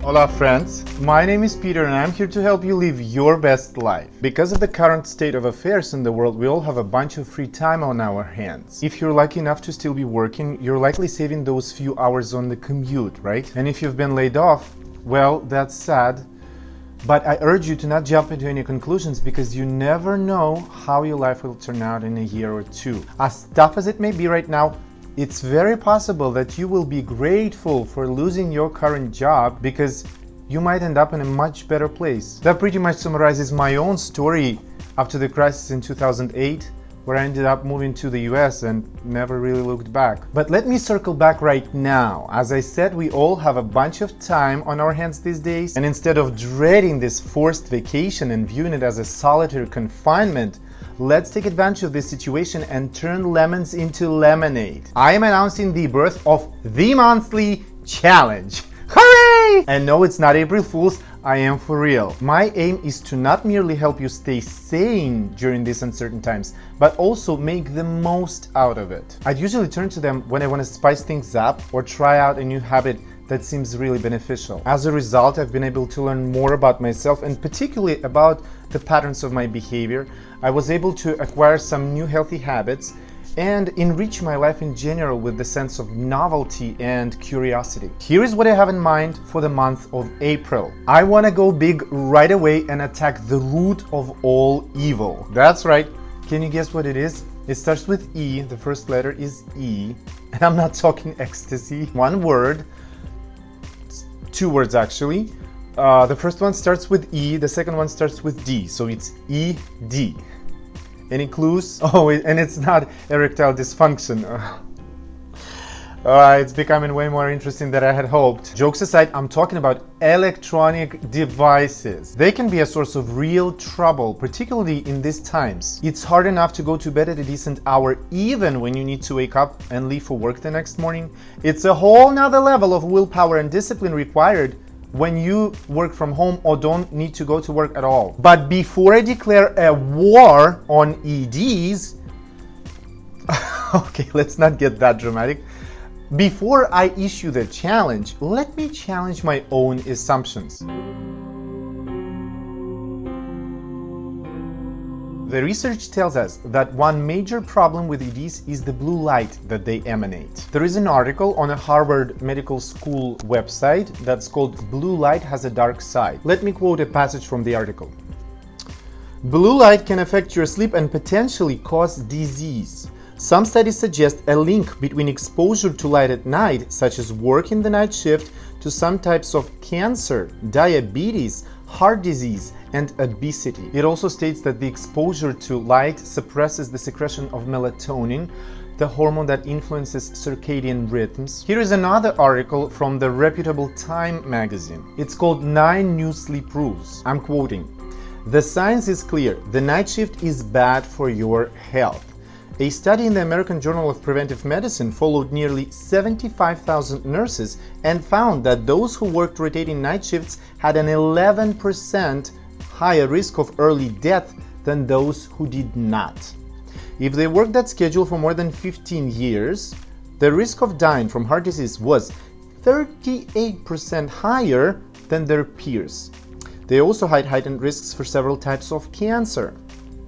Hola friends, my name is Peter and I'm here to help you live your best life. Because of the current state of affairs in the world, we all have a bunch of free time on our hands. If you're lucky enough to still be working, you're likely saving those few hours on the commute, right? And if you've been laid off, well, that's sad. But I urge you to not jump into any conclusions because you never know how your life will turn out in a year or two. As tough as it may be right now, it's very possible that you will be grateful for losing your current job because you might end up in a much better place. That pretty much summarizes my own story after the crisis in 2008, where I ended up moving to the US and never really looked back. But let me circle back right now. As I said, we all have a bunch of time on our hands these days, and instead of dreading this forced vacation and viewing it as a solitary confinement, let's take advantage of this situation and turn lemons into lemonade. I am announcing the birth of the monthly challenge. Hooray! And no, it's not April Fool's, I am for real. My aim is to not merely help you stay sane during these uncertain times, but also make the most out of it. I'd usually turn to them when I want to spice things up or try out a new habit that seems really beneficial. As a result, I've been able to learn more about myself and particularly about the patterns of my behavior. I was able to acquire some new healthy habits and enrich my life in general with the sense of novelty and curiosity. Here is what I have in mind for the month of April. I want to go big right away and attack the root of all evil. That's right. Can you guess what it is? It starts with E. The first letter is E. And I'm not talking ecstasy. One word. Two words actually. The first one starts with E, the second one starts with D, so it's E-D. Any clues? Oh, and it's not erectile dysfunction. It's becoming way more interesting than I had hoped. Jokes aside, I'm talking about electronic devices. They can be a source of real trouble, particularly in these times. It's hard enough to go to bed at a decent hour even when you need to wake up and leave for work the next morning. It's a whole nother level of willpower and discipline required when you work from home or don't need to go to work at all. But before I declare a war on EDs, okay, let's not get that dramatic. Before I issue the challenge, let me challenge my own assumptions. The research tells us that one major problem with EDs is the blue light that they emanate. There is an article on a Harvard Medical School website that's called "Blue Light Has a Dark Side." Let me quote a passage from the article. Blue light can affect your sleep and potentially cause disease. Some studies suggest a link between exposure to light at night, such as working the night shift, to some types of cancer, diabetes, heart disease, and obesity. It also states that the exposure to light suppresses the secretion of melatonin, the hormone that influences circadian rhythms. Here is another article from the reputable Time magazine. It's called 9 New Sleep Rules. I'm quoting, "The science is clear. The night shift is bad for your health. A study in the American Journal of Preventive Medicine followed nearly 75,000 nurses and found that those who worked rotating night shifts had an 11% higher risk of early death than those who did not. If they worked that schedule for more than 15 years, the risk of dying from heart disease was 38% higher than their peers. They also had heightened risks for several types of cancer.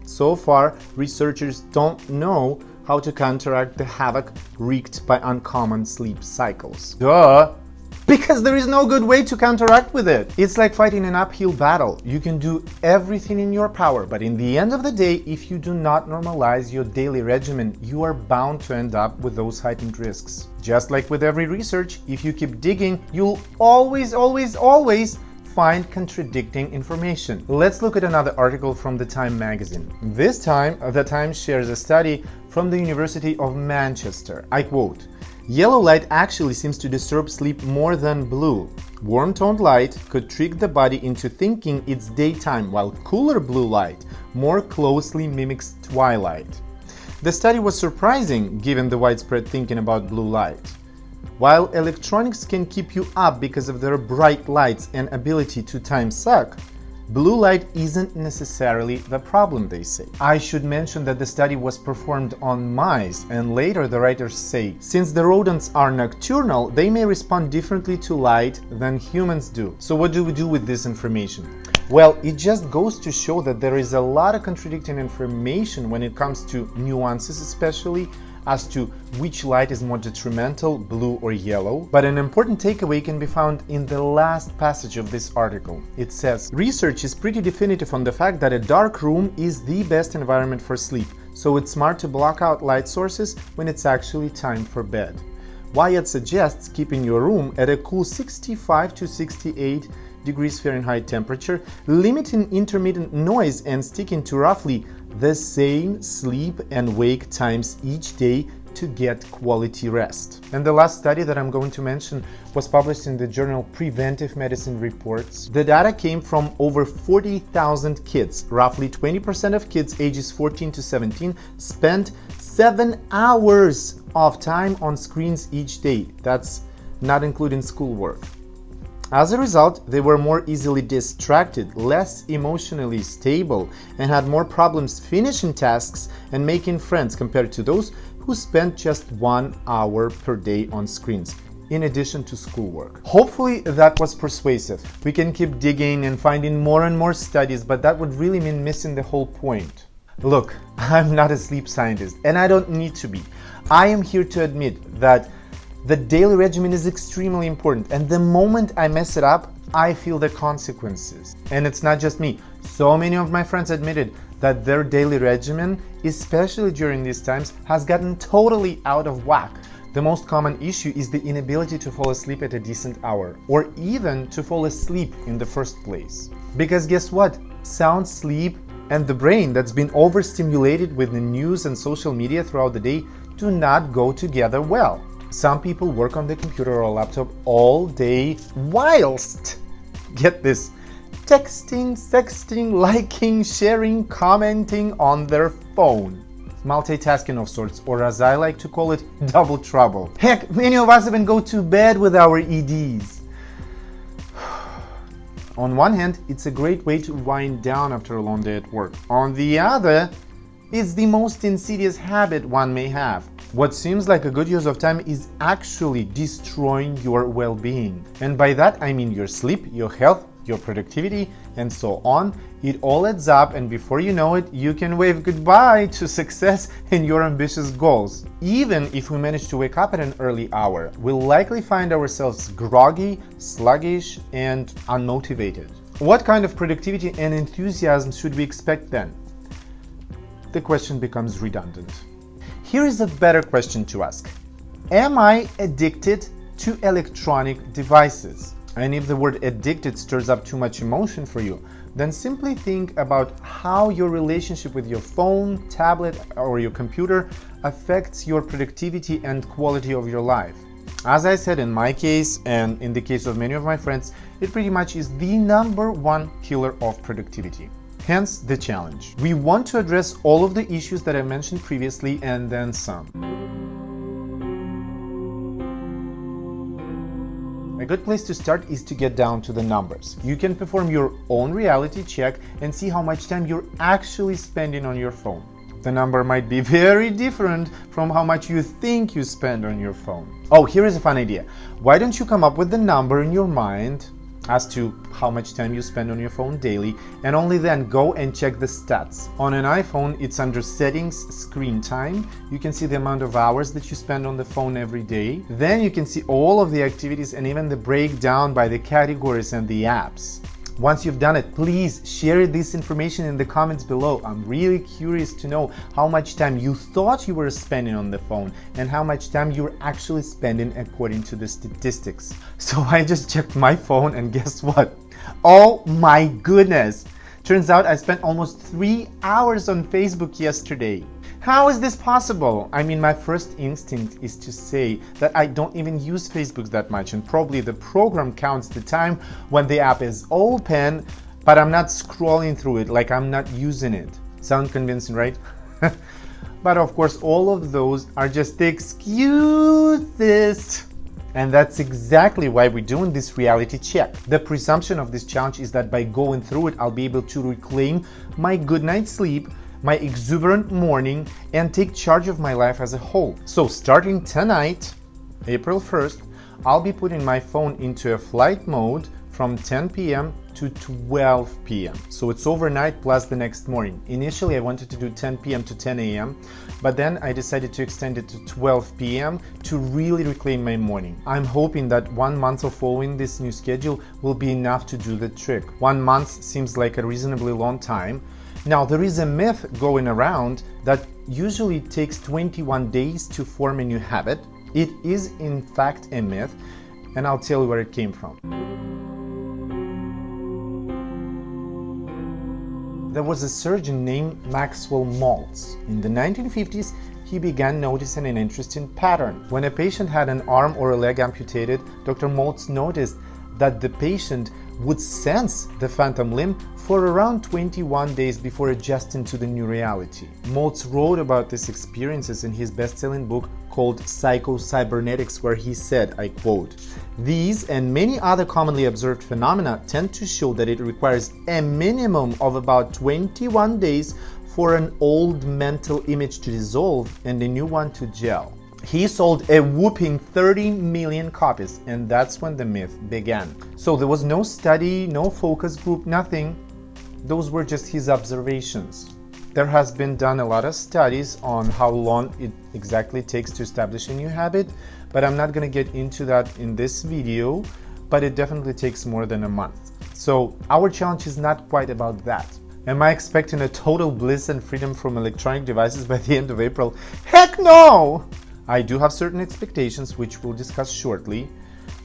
So far, researchers don't know how to counteract the havoc wreaked by uncommon sleep cycles." Duh! Because there is no good way to counteract with it. It's like fighting an uphill battle. You can do everything in your power, but in the end of the day, if you do not normalize your daily regimen, you are bound to end up with those heightened risks. Just like with every research, if you keep digging, you'll always find contradicting information. Let's look at another article from the Time magazine. This time, the Times shares a study from the University of Manchester. I quote, "Yellow light actually seems to disturb sleep more than blue. Warm-toned light could trick the body into thinking it's daytime, while cooler blue light more closely mimics twilight." The study was surprising given the widespread thinking about blue light. While electronics can keep you up because of their bright lights and ability to time suck, Blue light isn't necessarily the problem, they say. I should mention that the study was performed on mice, and later the writers say, since the rodents are nocturnal, they may respond differently to light than humans do. So what do we do with this information? Well, it just goes to show that there is a lot of contradicting information when it comes to nuances, especially as to which light is more detrimental, blue or yellow. But an important takeaway can be found in the last passage of this article. It says, research is pretty definitive on the fact that a dark room is the best environment for sleep, so it's smart to block out light sources when it's actually time for bed. Wyatt suggests keeping your room at a cool 65 to 68 degrees Fahrenheit temperature, limiting intermittent noise, and sticking to roughly the same sleep and wake times each day to get quality rest. And the last study that I'm going to mention was published in the journal Preventive Medicine Reports. The data came from over 40,000 kids. Roughly 20% of kids ages 14 to 17 spent 7 hours of time on screens each day. That's not including schoolwork. As a result, they were more easily distracted, less emotionally stable, and had more problems finishing tasks and making friends compared to those who spent just 1 hour per day on screens, in addition to schoolwork. Hopefully that was persuasive. We can keep digging and finding more and more studies, but that would really mean missing the whole point. Look, I'm not a sleep scientist, and I don't need to be. I am here to admit that the daily regimen is extremely important, and the moment I mess it up, I feel the consequences. And it's not just me. So many of my friends admitted that their daily regimen, especially during these times, has gotten totally out of whack. The most common issue is the inability to fall asleep at a decent hour, or even to fall asleep in the first place. Because guess what? Sound sleep and the brain that's been overstimulated with the news and social media throughout the day do not go together well. Some people work on the computer or laptop all day whilst, get this, texting, sexting, liking, sharing, commenting on their phone. Multitasking of sorts, or as I like to call it, double trouble. Heck, many of us even go to bed with our EDs. On one hand, it's a great way to wind down after a long day at work. On the other, it's the most insidious habit one may have. What seems like a good use of time is actually destroying your well-being. And by that I mean your sleep, your health, your productivity, and so on. It all adds up, and before you know it, you can wave goodbye to success and your ambitious goals. Even if we manage to wake up at an early hour, we'll likely find ourselves groggy, sluggish, and unmotivated. What kind of productivity and enthusiasm should we expect then? The question becomes redundant. Here is a better question to ask. Am I addicted to electronic devices? And if the word addicted stirs up too much emotion for you, then simply think about how your relationship with your phone, tablet, or your computer affects your productivity and quality of your life. As I said, in my case, and in the case of many of my friends, it pretty much is the #1 killer of productivity. Hence the challenge. We want to address all of the issues that I mentioned previously and then some. A good place to start is to get down to the numbers. You can perform your own reality check and see how much time you're actually spending on your phone. The number might be very different from how much you think you spend on your phone. Oh, here is a fun idea. Why don't you come up with the number in your mind as to how much time you spend on your phone daily, and only then go and check the stats. On an iPhone, it's under Settings, Screen Time. You can see the amount of hours that you spend on the phone every day. Then you can see all of the activities and even the breakdown by the categories and the apps. Once you've done it, please share this information in the comments below. I'm really curious to know how much time you thought you were spending on the phone and how much time you're actually spending according to the statistics. So I just checked my phone and guess what? Oh my goodness! Turns out I spent almost 3 hours on Facebook yesterday. How is this possible? I mean, my first instinct is to say that I don't even use Facebook that much, and probably the program counts the time when the app is open, but I'm not scrolling through it, like I'm not using it. Sound convincing, right? But of course, all of those are just excuses. And that's exactly why we're doing this reality check. The presumption of this challenge is that by going through it, I'll be able to reclaim my good night's sleep, my exuberant morning, and take charge of my life as a whole. So starting tonight, April 1st, I'll be putting my phone into a flight mode from 10 p.m. to 12 p.m. So it's overnight plus the next morning. Initially, I wanted to do 10 p.m. to 10 a.m., but then I decided to extend it to 12 p.m. to really reclaim my morning. I'm hoping that 1 month of following this new schedule will be enough to do the trick. 1 month seems like a reasonably long time. Now, there is a myth going around that usually takes 21 days to form a new habit. It is in fact a myth, and I'll tell you where it came from. There was a surgeon named Maxwell Maltz. In the 1950s, he began noticing an interesting pattern. When a patient had an arm or a leg amputated, Dr. Maltz noticed that the patient would sense the phantom limb for around 21 days before adjusting to the new reality. Maltz wrote about these experiences in his best-selling book called Psycho-Cybernetics, where he said, I quote, "These and many other commonly observed phenomena tend to show that it requires a minimum of about 21 days for an old mental image to dissolve and a new one to gel." He sold a whopping 30 million copies, and that's when the myth began. So there was no study, no focus group, nothing. Those were just his observations. There has been done a lot of studies on how long it exactly takes to establish a new habit, but I'm not going to get into that in this video, but it definitely takes more than a month. So our challenge is not quite about that. Am I expecting a total bliss and freedom from electronic devices by the end of April? Heck no! I do have certain expectations, which we'll discuss shortly,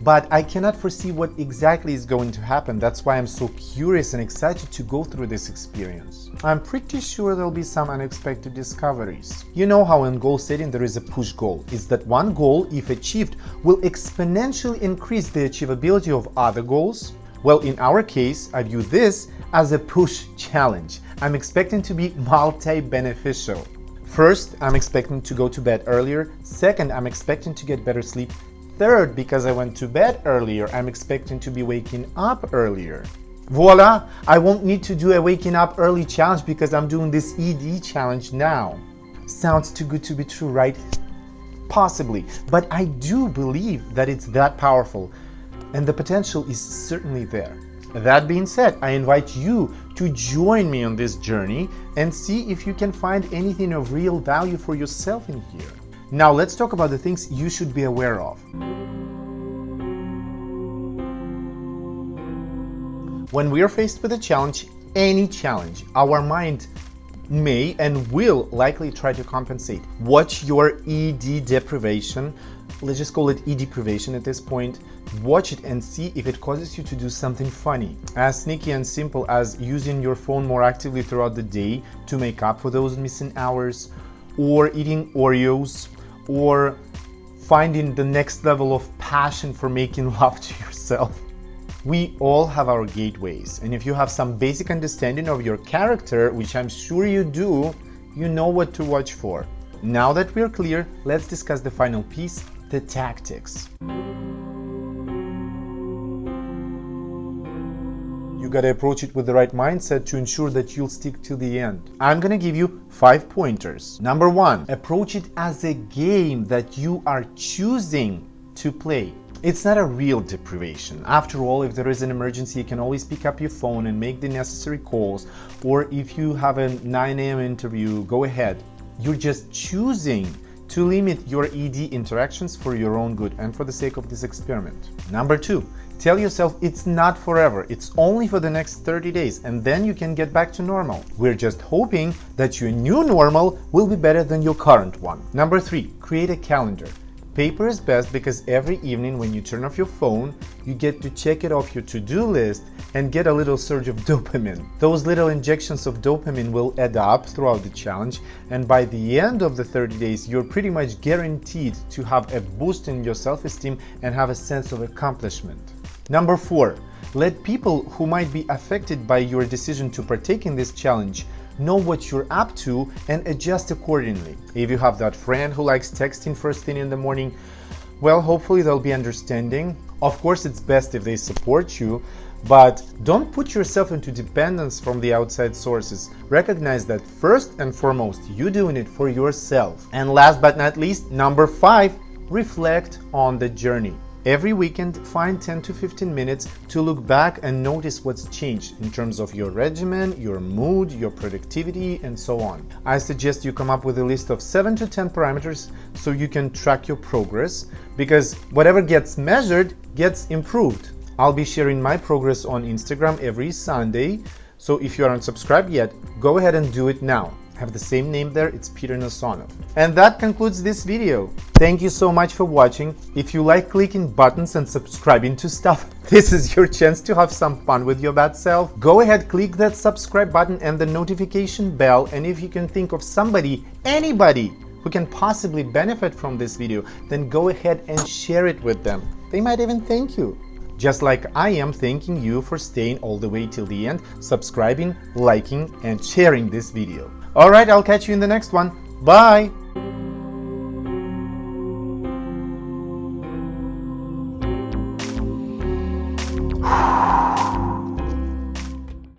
but I cannot foresee what exactly is going to happen. That's why I'm so curious and excited to go through this experience. I'm pretty sure there'll be some unexpected discoveries. You know how in goal setting there is a push goal. It's that one goal, if achieved, will exponentially increase the achievability of other goals. Well, in our case, I view this as a push challenge. I'm expecting to be multi-beneficial. First, I'm expecting to go to bed earlier. Second, I'm expecting to get better sleep. Third, because I went to bed earlier, I'm expecting to be waking up earlier. Voila! I won't need to do a waking up early challenge because I'm doing this ED challenge now. Sounds too good to be true, right? Possibly, but I do believe that it's that powerful, and the potential is certainly there. That being said, I invite you to join me on this journey and see if you can find anything of real value for yourself in here. Now let's talk about the things you should be aware of. When we are faced with a challenge, any challenge, our mind may and will likely try to compensate. Watch your ED deprivation. Let's just call it ED deprivation at this point. Watch it and see if it causes you to do something funny. As sneaky and simple as using your phone more actively throughout the day to make up for those missing hours, or eating Oreos, or finding the next level of passion for making love to yourself. We all have our gateways, and if you have some basic understanding of your character, which I'm sure you do, you know what to watch for. Now that we're clear, let's discuss the final piece, the tactics. You gotta approach it with the right mindset to ensure that you'll stick to the end. I'm gonna give you 5 pointers. Number 1, approach it as a game that you are choosing to play. It's not a real deprivation. After all, if there is an emergency, you can always pick up your phone and make the necessary calls, or if you have a 9 a.m. interview, go ahead. You're just choosing to limit your ED interactions for your own good and for the sake of this experiment. Number 2, tell yourself it's not forever, it's only for the next 30 days, and then you can get back to normal. We're just hoping that your new normal will be better than your current one. Number 3, create a calendar. Paper is best because every evening when you turn off your phone, you get to check it off your to-do list and get a little surge of dopamine. Those little injections of dopamine will add up throughout the challenge, and by the end of the 30 days, you're pretty much guaranteed to have a boost in your self-esteem and have a sense of accomplishment. Number 4, let people who might be affected by your decision to partake in this challenge know what you're up to and adjust accordingly. If you have that friend who likes texting first thing in the morning, well, hopefully they'll be understanding. Of course, it's best if they support you, but don't put yourself into dependence from the outside sources. Recognize that first and foremost, you're doing it for yourself. And last but not least, number 5, reflect on the journey. Every weekend, find 10 to 15 minutes to look back and notice what's changed in terms of your regimen, your mood, your productivity, and so on. I suggest you come up with a list of 7 to 10 parameters so you can track your progress, because whatever gets measured gets improved. I'll be sharing my progress on Instagram every Sunday, so if you aren't subscribed yet, go ahead and do it now. I have the same name there, it's Peter Nasonov. And that concludes this video. Thank you so much for watching. If you like clicking buttons and subscribing to stuff, this is your chance to have some fun with your bad self. Go ahead, click that subscribe button and the notification bell, and if you can think of somebody, anybody, who can possibly benefit from this video, then go ahead and share it with them. They might even thank you. Just like I am thanking you for staying all the way till the end, subscribing, liking, and sharing this video. Alright, I'll catch you in the next one. Bye!